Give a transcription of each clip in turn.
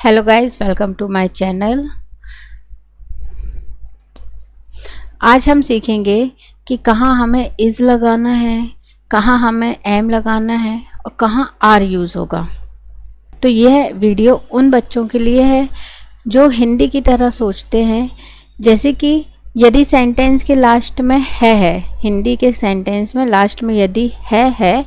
Hello guys, welcome to my channel. आज हम सीखेंगे कि कहाँ हमें इज़ लगाना है, कहाँ हमें एम लगाना है और कहाँ आर यूज़ होगा। तो यह वीडियो उन बच्चों के लिए है जो हिंदी की तरह सोचते हैं। जैसे कि यदि सेंटेंस के लास्ट में है, हिंदी के सेंटेंस में लास्ट में यदि है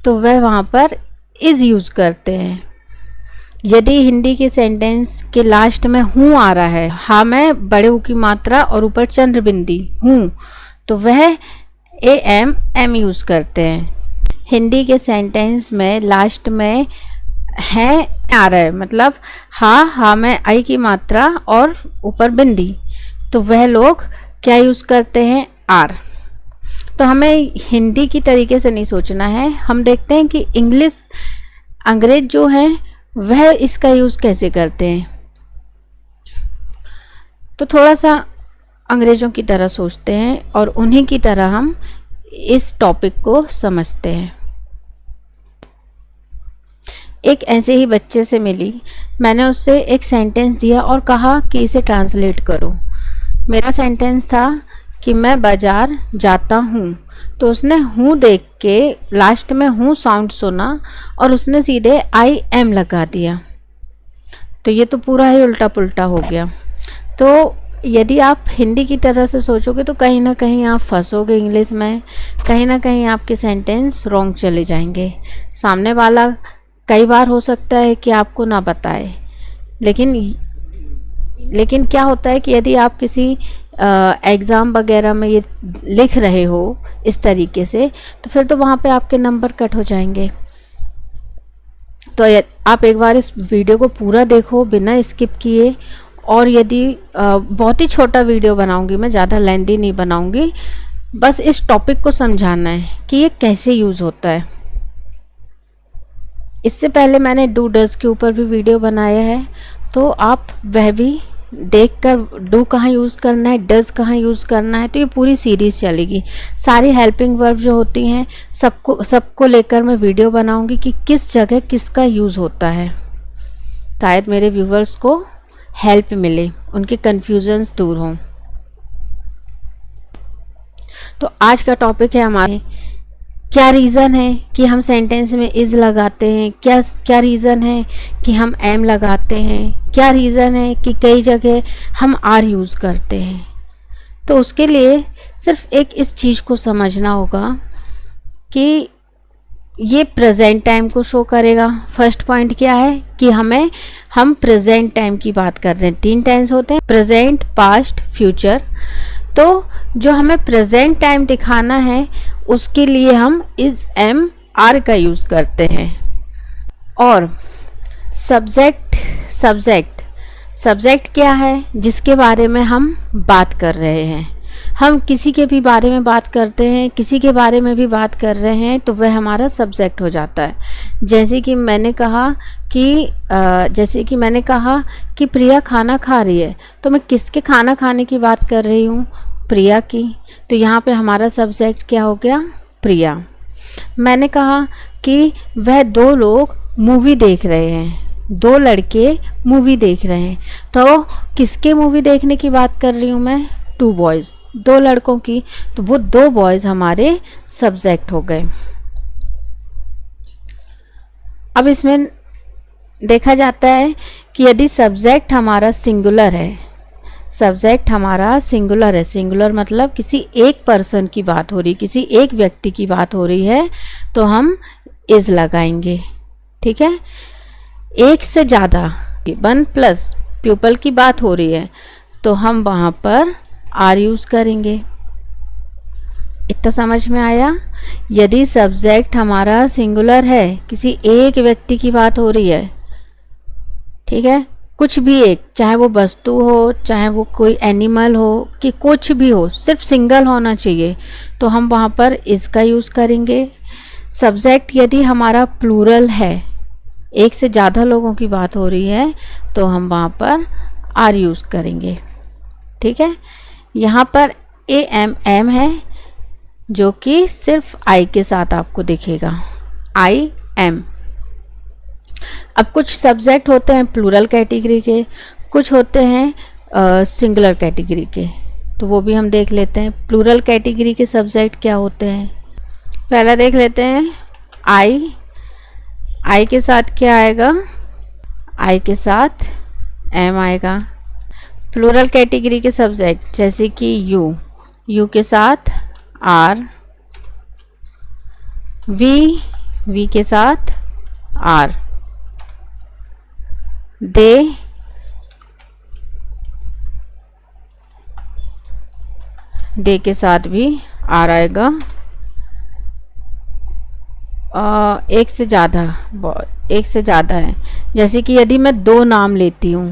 तो वह वहाँ पर इज़ यूज़ करते हैं। यदि हिंदी के सेंटेंस के लास्ट में हूँ आ रहा है, हाँ में बड़े हूँ की मात्रा और ऊपर चंद्र बिंदी हूँ, तो वह ए एम यूज़ करते हैं। हिंदी के सेंटेंस में लास्ट में है आ रहा है, मतलब हाँ में आई की मात्रा और ऊपर बिंदी, तो वह लोग क्या यूज़ करते हैं, आर। तो हमें हिंदी की तरीके से नहीं सोचना है। हम देखते हैं कि अंग्रेज जो हैं वह इसका यूज़ कैसे करते हैं। तो थोड़ा सा अंग्रेज़ों की तरह सोचते हैं और उन्हीं की तरह हम इस टॉपिक को समझते हैं। एक ऐसे ही बच्चे से मिली, मैंने उससे एक सेंटेंस दिया और कहा कि इसे ट्रांसलेट करो। मेरा सेंटेंस था कि मैं बाज़ार जाता हूँ, तो उसने हूँ देख के लास्ट में हूँ साउंड सुना और उसने सीधे आई एम लगा दिया। तो ये तो पूरा ही उल्टा पुल्टा हो गया। तो यदि आप हिंदी की तरह से सोचोगे तो कहीं ना कहीं आप फंसोगे इंग्लिश में, कहीं ना कहीं आपके सेंटेंस रॉन्ग चले जाएंगे। सामने वाला कई बार हो सकता है कि आपको ना बताए, लेकिन क्या होता है कि यदि आप किसी एग्ज़ाम वगैरह में ये लिख रहे हो इस तरीके से, तो फिर तो वहाँ पे आपके नंबर कट हो जाएंगे। तो आप एक बार इस वीडियो को पूरा देखो बिना स्किप किए। और यदि बहुत ही छोटा वीडियो बनाऊंगी मैं, ज़्यादा लेंथी नहीं बनाऊंगी, बस इस टॉपिक को समझाना है कि ये कैसे यूज़ होता है। इससे पहले मैंने डू डज के ऊपर भी वीडियो बनाया है, तो आप वह भी देखकर डू कहाँ यूज़ करना है, डज कहाँ यूज़ करना है, तो ये पूरी सीरीज़ चलेगी। सारी हेल्पिंग वर्ब जो होती हैं सबको लेकर मैं वीडियो बनाऊंगी कि किस जगह किसका यूज़ होता है। शायद मेरे व्यूवर्स को हेल्प मिले, उनके कन्फ्यूजन्स दूर हों। तो आज का टॉपिक है हमारे क्या रीज़न है कि हम सेंटेंस में इज़ लगाते हैं, क्या रीज़न है कि हम एम लगाते हैं, क्या रीज़न है कि कई जगह हम आर यूज़ करते हैं। तो उसके लिए सिर्फ एक इस चीज़ को समझना होगा कि ये प्रेजेंट टाइम को शो करेगा। फर्स्ट पॉइंट क्या है कि हम प्रेजेंट टाइम की बात कर रहे हैं। 3 टेंस होते हैं, प्रेजेंट, पास्ट, फ्यूचर। तो जो हमें प्रेजेंट टाइम दिखाना है उसके लिए हम इज एम आर का यूज़ करते हैं। और सब्जेक्ट क्या है, जिसके बारे में हम बात कर रहे हैं। हम किसी के भी बारे में बात करते हैं, किसी के बारे में भी बात कर रहे हैं, तो वह हमारा सब्जेक्ट हो जाता है। जैसे कि मैंने कहा कि प्रिया खाना खा रही है, तो मैं किसके खाना खाने की बात कर रही हूँ, प्रिया की। तो यहाँ पे हमारा सब्जेक्ट क्या हो गया, प्रिया। मैंने कहा कि वह 2 लोग मूवी देख रहे हैं, 2 लड़के मूवी देख रहे हैं, तो किसके मूवी देखने की बात कर रही हूँ मैं, 2 बॉयज़, 2 लड़कों की। तो वो 2 बॉयज़ हमारे सब्जेक्ट हो गए। अब इसमें देखा जाता है कि यदि सब्जेक्ट हमारा सिंगुलर है, सिंगुलर मतलब किसी एक पर्सन की बात हो रही, किसी एक व्यक्ति की बात हो रही है, तो हम इज लगाएंगे। ठीक है। एक से ज़्यादा 1+ प्यूपल की बात हो रही है, तो हम वहाँ पर आर यूज़ करेंगे। इतना समझ में आया। यदि सब्जेक्ट हमारा सिंगुलर है, किसी एक व्यक्ति की बात हो रही है, ठीक है, कुछ भी एक, चाहे वो वस्तु हो, चाहे वो कोई एनिमल हो, कि कुछ भी हो, सिर्फ सिंगल होना चाहिए, तो हम वहाँ पर इसका यूज़ करेंगे। सब्जेक्ट यदि हमारा प्लूरल है, एक से ज़्यादा लोगों की बात हो रही है, तो हम वहाँ पर आर यूज़ करेंगे। ठीक है। यहाँ पर ए एम है, जो कि सिर्फ आई के साथ आपको दिखेगा, आई एम। अब कुछ सब्जेक्ट होते हैं प्लूरल कैटेगरी के, कुछ होते हैं सिंगुलर कैटेगरी के, तो वो भी हम देख लेते हैं। प्लूरल कैटेगरी के सब्जेक्ट क्या होते हैं, पहला देख लेते हैं आई। आई के साथ क्या आएगा, आई के साथ एम आएगा। प्लूरल कैटेगरी के सब्जेक्ट जैसे कि यू, यू के साथ आर। वी, वी के साथ आर। दे, दे के साथ भी आर आएगा। एक से ज़्यादा, एक से ज़्यादा है, जैसे कि यदि मैं दो नाम लेती हूँ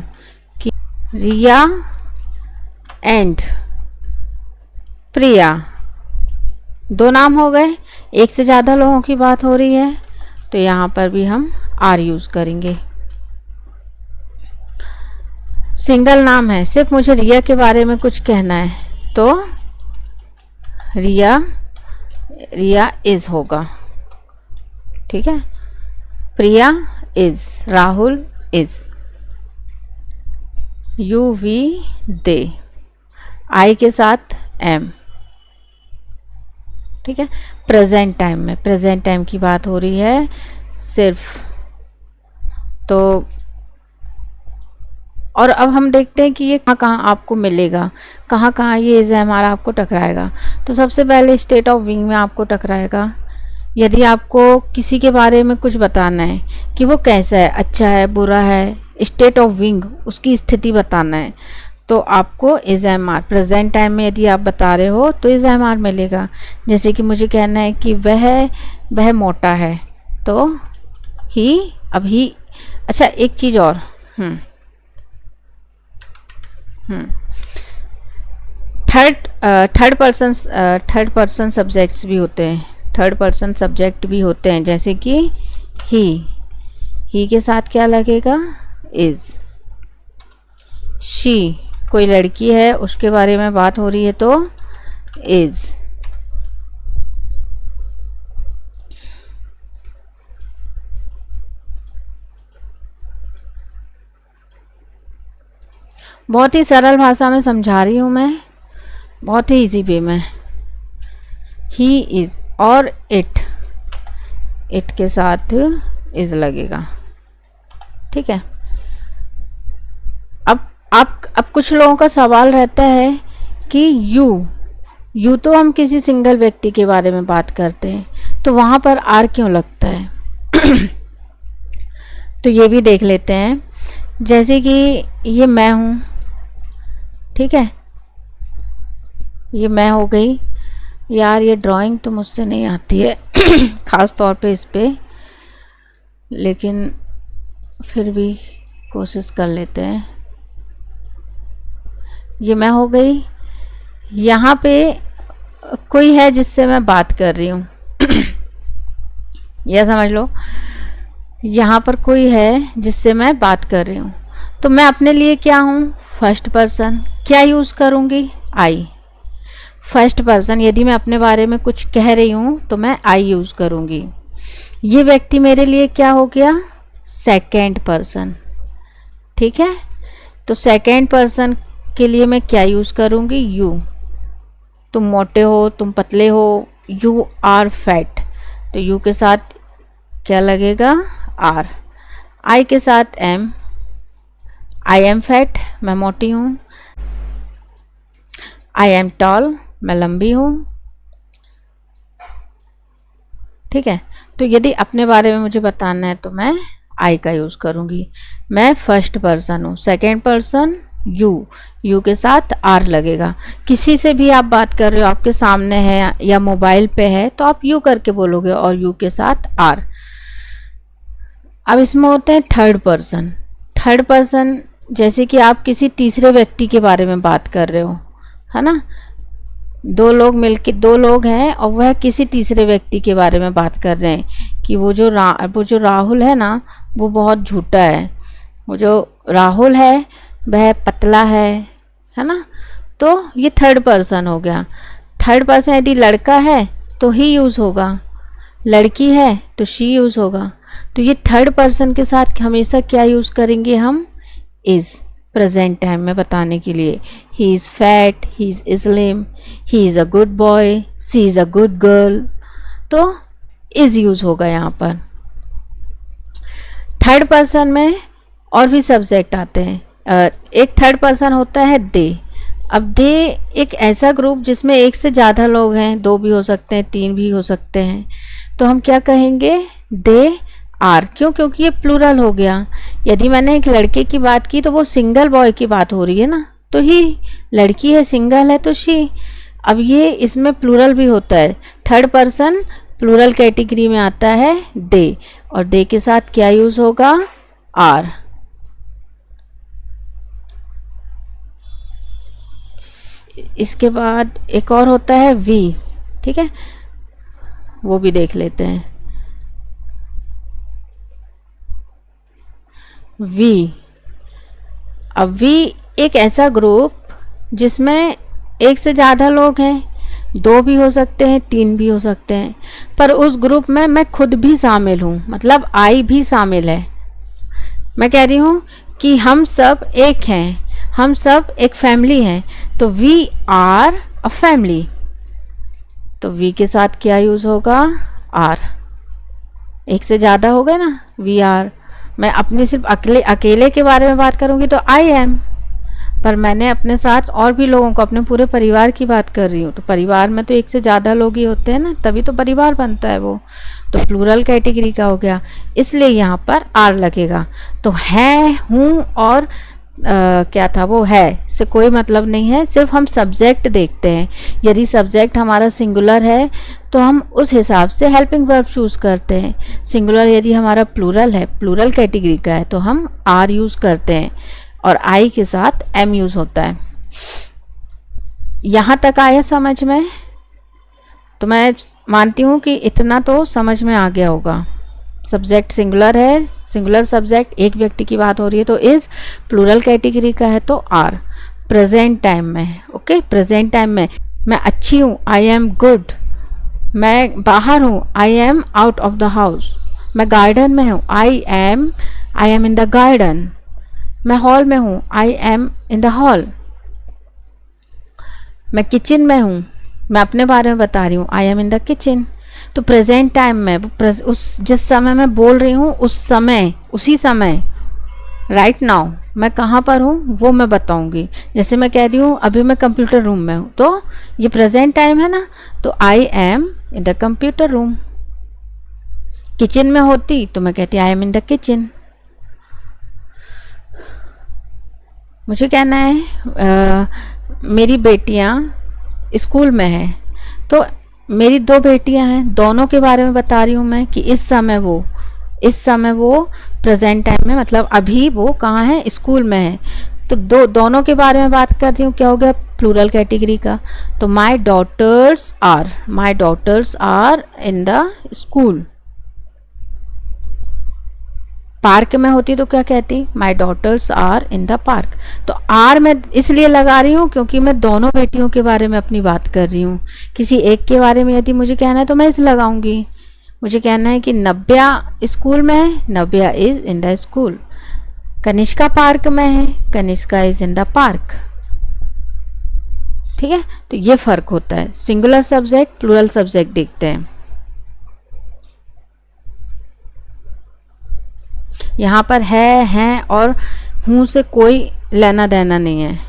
कि रिया एंड प्रिया, दो नाम हो गए, एक से ज़्यादा लोगों की बात हो रही है, तो यहाँ पर भी हम आर यूज़ करेंगे। सिंगल नाम है, सिर्फ मुझे रिया के बारे में कुछ कहना है, तो रिया, रिया इज होगा, ठीक है। Priya is, Rahul is. You, we, they, I के साथ एम, ठीक है। प्रेजेंट टाइम में, प्रेजेंट टाइम की बात हो रही है सिर्फ, तो और अब हम देखते हैं कि ये कहाँ कहाँ आपको मिलेगा, कहाँ कहाँ ये इज हमारा आपको टकराएगा। तो सबसे पहले स्टेट ऑफ बीइंग में आपको टकराएगा। यदि आपको किसी के बारे में कुछ बताना है कि वो कैसा है, अच्छा है, बुरा है, स्टेट ऑफ बीइंग, उसकी स्थिति बताना है, तो आपको is am are, present time में यदि आप बता रहे हो तो इज एम आर मिलेगा। जैसे कि मुझे कहना है कि वह मोटा है, तो ही, अब ही। अच्छा एक चीज़ और, थर्ड पर्सन सब्जेक्ट्स भी होते हैं, थर्ड पर्सन सब्जेक्ट भी होते हैं, जैसे कि ही के साथ क्या लगेगा, इज। शी, कोई लड़की है उसके बारे में बात हो रही है, तो इज। बहुत ही सरल भाषा में समझा रही हूँ मैं, बहुत ही इजी वे में। ही इज और इट, इट के साथ इज लगेगा, ठीक है। अब कुछ लोगों का सवाल रहता है कि यू तो हम किसी सिंगल व्यक्ति के बारे में बात करते हैं, तो वहाँ पर आर क्यों लगता है? तो ये भी देख लेते हैं। जैसे कि ये मैं हूँ, ठीक है, ये मैं हो गई। यार ये ड्राइंग तो मुझसे नहीं आती है ख़ास तौर पे इस पे, लेकिन फिर भी कोशिश कर लेते हैं। ये मैं हो गई, यहाँ पे कोई है जिससे मैं बात कर रही हूँ यह समझ लो, यहाँ पर कोई है जिससे मैं बात कर रही हूँ, तो मैं अपने लिए क्या हूँ, फर्स्ट पर्सन। क्या यूज़ करूँगी, आई। फर्स्ट पर्सन, यदि मैं अपने बारे में कुछ कह रही हूँ तो मैं आई यूज़ करूँगी। ये व्यक्ति मेरे लिए क्या हो गया, सेकेंड पर्सन, ठीक है। तो सेकेंड पर्सन के लिए मैं क्या यूज़ करूँगी, यू। तुम मोटे हो, तुम पतले हो, यू आर फैट, तो यू के साथ क्या लगेगा, आर। आई के साथ एम, आई एम फैट, मैं मोटी हूँ। आई एम टॉल, मैं लंबी हूँ, ठीक है। तो यदि अपने बारे में मुझे बताना है तो मैं आई का यूज़ करूँगी। मैं फर्स्ट पर्सन हूँ, सेकेंड पर्सन यू के साथ आर लगेगा। किसी से भी आप बात कर रहे हो, आपके सामने है या मोबाइल पे है, तो आप यू करके बोलोगे और यू के साथ आर। अब इसमें होते हैं थर्ड पर्सन। थर्ड पर्सन जैसे कि आप किसी तीसरे व्यक्ति के बारे में बात कर रहे हो, है ना। दो लोग हैं और वह किसी तीसरे व्यक्ति के बारे में बात कर रहे हैं कि वो जो राहुल है ना, वो बहुत झूठा है, वो जो राहुल है वह पतला है ना। तो ये थर्ड पर्सन हो गया। थर्ड पर्सन यदि लड़का है तो ही यूज़ होगा, लड़की है तो शी यूज़ होगा। तो ये थर्ड पर्सन के साथ हमेशा क्या यूज़ करेंगे हम, इज़, प्रेजेंट टाइम में बताने के लिए। He is fat, he is slim, he is a good boy, she is a good girl, तो इज़ यूज़ होगा यहाँ पर। थर्ड पर्सन में और भी सब्जेक्ट आते हैं। एक थर्ड पर्सन होता है दे। अब दे एक ऐसा ग्रुप जिसमें एक से ज़्यादा लोग हैं, 2 भी हो सकते हैं, 3 भी हो सकते हैं, तो हम क्या कहेंगे, दे आर। क्यों? क्योंकि ये प्लूरल हो गया। यदि मैंने एक लड़के की बात की तो वो सिंगल बॉय की बात हो रही है ना, तो ही, लड़की है सिंगल है तो शी। अब ये इसमें प्लूरल भी होता है, थर्ड पर्सन प्लूरल कैटेगरी में आता है दे, और दे के साथ क्या यूज़ होगा, आर। इसके बाद एक और होता है वी, ठीक है, वो भी देख लेते हैं। वी, अब वी एक ऐसा ग्रुप जिसमें एक से ज़्यादा लोग हैं, 2 भी हो सकते हैं, 3 भी हो सकते हैं, पर उस ग्रुप में मैं खुद भी शामिल हूँ, मतलब आई भी शामिल है। मैं कह रही हूँ कि हम सब एक हैं, हम सब एक फैमिली हैं, तो वी आर अ फैमिली। तो वी के साथ क्या यूज़ होगा, आर। एक से ज़्यादा हो गए ना, वी आर। मैं अपने सिर्फ अकेले के बारे में बात करूँगी तो आई एम, पर मैंने अपने साथ और भी लोगों को, अपने पूरे परिवार की बात कर रही हूँ, तो परिवार में तो एक से ज़्यादा लोग ही होते हैं ना, तभी तो परिवार बनता है वो, तो प्लूरल कैटेगरी का हो गया, इसलिए यहाँ पर आर लगेगा। तो है, हूँ और क्या था वो, है से कोई मतलब नहीं है, सिर्फ हम सब्जेक्ट देखते हैं। यदि सब्जेक्ट हमारा सिंगुलर है तो हम उस हिसाब से हेल्पिंग वर्ब चूज़ करते हैं। सिंगुलर यदि हमारा प्लूरल है, प्लूरल कैटेगरी का है, तो हम आर यूज़ करते हैं, और आई के साथ एम यूज़ होता है। यहाँ तक आया समझ में? तो मैं मानती हूँ कि इतना तो समझ में आ गया होगा। सब्जेक्ट सिंगुलर है, सिंगुलर सब्जेक्ट, एक व्यक्ति की बात हो रही है तो इज, प्लूरल कैटेगरी का है तो आर। प्रेजेंट टाइम में, ओके, प्रेजेंट टाइम में मैं अच्छी हूँ, आई एम गुड। मैं बाहर हूँ, I am out of the house. मैं गार्डन में हूँ, आई एम इन द गार्डन। मैं हॉल में हूँ, आई एम इन द हॉल। मैं किचन में हूँ, मैं अपने बारे में बता रही हूँ, आई एम इन द किचन। तो प्रेजेंट टाइम में उस जिस समय मैं बोल रही हूँ उस समय, उसी समय, राइट नाउ मैं कहाँ पर हूँ वो मैं बताऊँगी। जैसे मैं कह रही हूँ अभी मैं कंप्यूटर रूम में हूँ, तो ये प्रेजेंट टाइम है ना, तो आई am in the computer room. Kitchen में होती तो मैं कहती आई एम इन द किचन। मुझे कहना है मेरी बेटियाँ स्कूल में हैं, तो मेरी 2 बेटियां हैं, दोनों के बारे में बता रही हूँ मैं कि इस समय वो प्रेजेंट टाइम में, मतलब अभी वो कहाँ है, स्कूल में है। तो दोनों के बारे में बात कर रही हूँ, क्या हो गया, प्लूरल कैटेगरी का। तो my daughters are in the school. Park में होती तो क्या कहती, my daughters are in the park. तो आर मैं इसलिए लगा रही हूँ क्योंकि मैं दोनों बेटियों के बारे में अपनी बात कर रही हूँ। किसी एक के बारे में यदि मुझे कहना है तो मैं इस लगाऊंगी। मुझे कहना है कि नव्या स्कूल में है, Navya is in the school. Kanishka park में है, Kanishka is in the park. ठीक है, तो ये फर्क होता है। सिंगुलर सब्जेक्ट, प्लूरल सब्जेक्ट देखते हैं। यहाँ पर है, हैं और हूँ से कोई लेना देना नहीं है।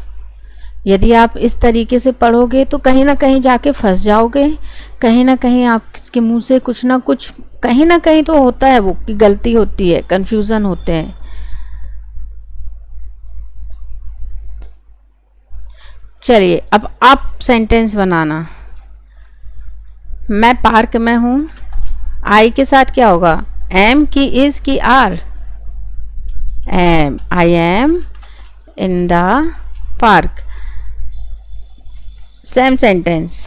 यदि आप इस तरीके से पढ़ोगे तो कहीं ना कहीं जाके फंस जाओगे, कहीं ना कहीं आपके मुंह से कुछ ना कुछ, कहीं ना कहीं तो होता है वो कि गलती होती है, कंफ्यूजन होते हैं। चलिए अब आप सेंटेंस बनाना। मैं पार्क में हूँ, आई के साथ क्या होगा, एम की इज की are, am, I am in the park. Same sentence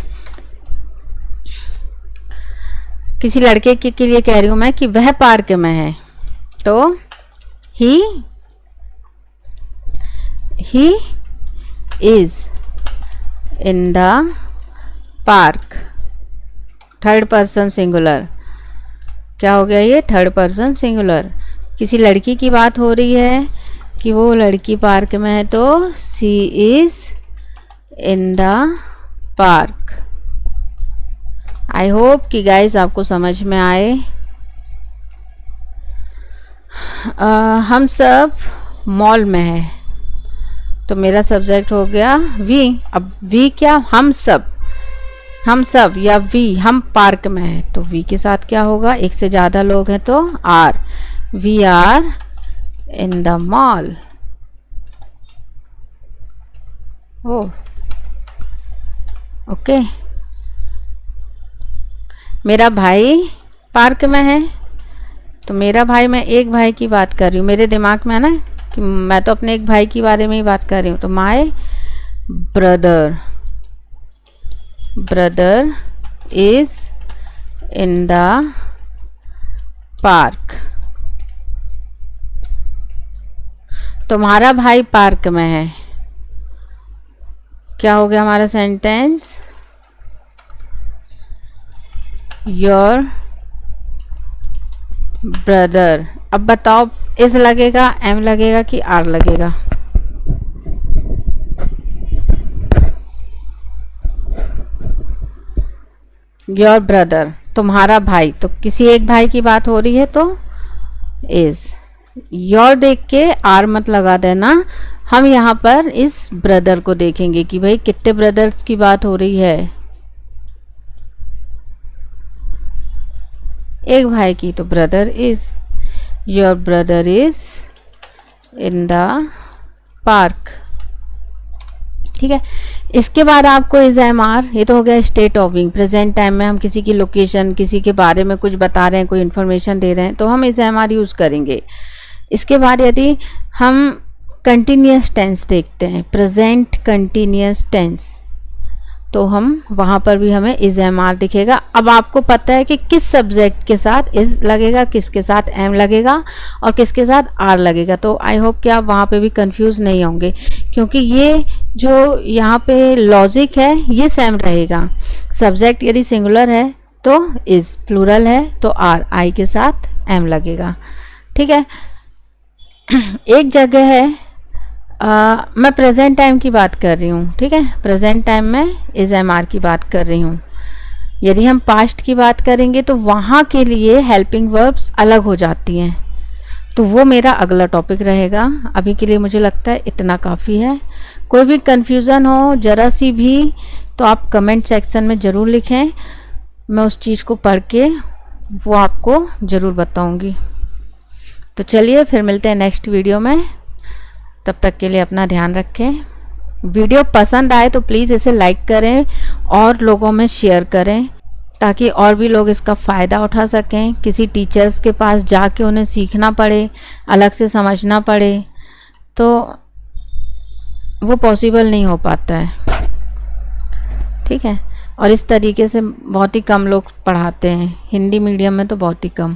किसी लड़के के लिए कह रही हूं मैं कि वह पार्क में है, तो he is in the park, third person singular. क्या हो गया ये? Third person singular. किसी लड़की की बात हो रही है कि वो लड़की पार्क में है, तो she is in the park. I hope कि गाइस आपको समझ में आए। हम सब मॉल में है, तो मेरा सब्जेक्ट हो गया वी। अब वी क्या? हम सब या वी, हम पार्क में है, तो वी के साथ क्या होगा? एक से ज़्यादा लोग हैं तो are. We are in the mall. Okay. मेरा भाई पार्क में है, तो मेरा भाई, मैं एक भाई की बात कर रही हूँ, मेरे दिमाग में है ना कि मैं तो अपने एक भाई के बारे में ही बात कर रही हूँ, तो my brother is in the park. तुम्हारा भाई पार्क में है, क्या हो गया हमारा सेंटेंस? Your brother. अब बताओ, इज लगेगा, एम लगेगा कि आर लगेगा? योर ब्रदर, तुम्हारा भाई, तो किसी एक भाई की बात हो रही है तो इज। योर देख के आर मत लगा देना। हम यहाँ पर इस ब्रदर को देखेंगे कि भाई कितने ब्रदर्स की बात हो रही है। एक भाई की, तो brother is. Your brother is in the park. ठीक है। इसके बाद आपको इज एम आर, ये तो हो गया state of being. Present time में हम किसी की लोकेशन, किसी के बारे में कुछ बता रहे हैं, कोई इन्फॉर्मेशन दे रहे हैं, तो हम इज एम आर यूज करेंगे। इसके बाद यदि हम कंटिन्यूस टेंस देखते हैं, प्रेजेंट कंटिन्यूस टेंस, तो हम वहाँ पर भी हमें इज एम आर दिखेगा। अब आपको पता है कि किस सब्जेक्ट के साथ इज लगेगा, किसके साथ एम लगेगा और किसके साथ आर लगेगा। तो आई होप कि आप वहाँ पे भी कंफ्यूज नहीं होंगे, क्योंकि ये जो यहाँ पे लॉजिक है ये सेम रहेगा। सब्जेक्ट यदि सिंगुलर है तो इज, प्लूरल है तो आर, आई के साथ एम लगेगा। ठीक है। एक जगह है, मैं प्रेजेंट टाइम की बात कर रही हूँ। ठीक है, प्रेजेंट टाइम में इज एम आर की बात कर रही हूँ। यदि हम पास्ट की बात करेंगे तो वहाँ के लिए हेल्पिंग वर्ब्स अलग हो जाती हैं, तो वो मेरा अगला टॉपिक रहेगा। अभी के लिए मुझे लगता है इतना काफ़ी है। कोई भी कन्फ्यूज़न हो जरा सी भी, तो आप कमेंट सेक्शन में ज़रूर लिखें, मैं उस चीज़ को पढ़ के वो आपको ज़रूर बताऊँगी। तो चलिए फिर मिलते हैं नेक्स्ट वीडियो में। तब तक के लिए अपना ध्यान रखें। वीडियो पसंद आए तो प्लीज़ इसे लाइक करें और लोगों में शेयर करें, ताकि और भी लोग इसका फ़ायदा उठा सकें। किसी टीचर्स के पास जाके उन्हें सीखना पड़े, अलग से समझना पड़े, तो वो पॉसिबल नहीं हो पाता है। ठीक है। और इस तरीके से बहुत ही कम लोग पढ़ाते हैं, हिंदी मीडियम में तो बहुत ही कम।